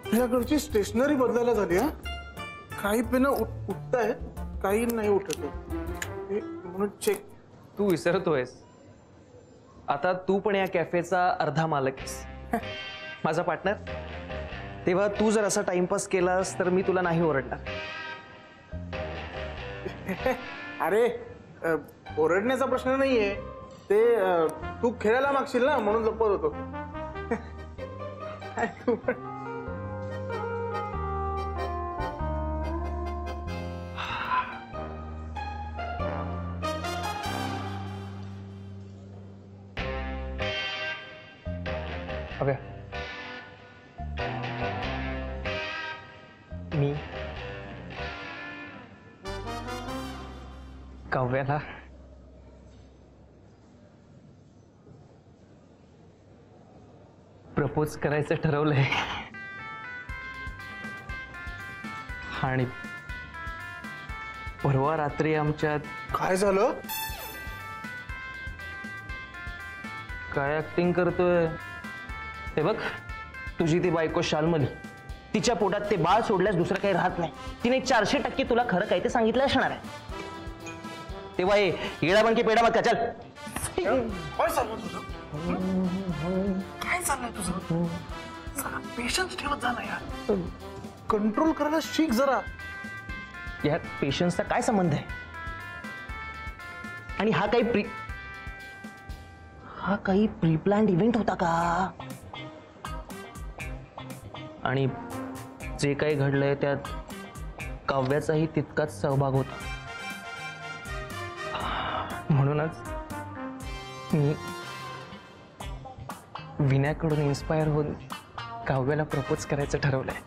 तुझ्याकडची stationery बदलायला झाली हा. काही पेन उठत आहेत, काही नाही उठत म्हणून चेक. तू विसरतोयस, आता तू पण या कॅफेचा अर्धा मालक आहेस, माझा पार्टनर. तेव्हा तू जर असा टाइमपास केलास तर मी तुला नाही ओरडणार. अरे ओरडण्याचा प्रश्न नाहीये, ते तू खेळायला मागशील ना म्हणून लपत होतो. अबे मी काव्याला प्रपोज करायचं ठरवलंय. आणि परवा रात्री आमच्यात काय झालं? काय ऍक्टिंग करतोय? हे बघ, तुझी ती बायको शाल्मली, तिच्या पोटात ते बाळ सोडल्यास दुसरं काही राहत नाही. तिने 400% तुला खरं काय ते सांगितलं असणार आहे. तेव्हा येडा बन के पेडा मत का. चल. काय चाललं तुझं? काय चाललंय तुझं? पेशन्स ठेवत जा ना यार, कंट्रोल करायला शिक जरा. यात पेशन्सचा काय संबंध आहे? आणि हा काही प्री प्लॅन्ड इव्हेंट होता का? आणि जे काही घडलंय त्यात काव्याचाही तितकाच सहभाग होता. म्हणूनच मी विनयाकडून इन्स्पायर होऊन काव्याला प्रपोज करायचं ठरवलंय.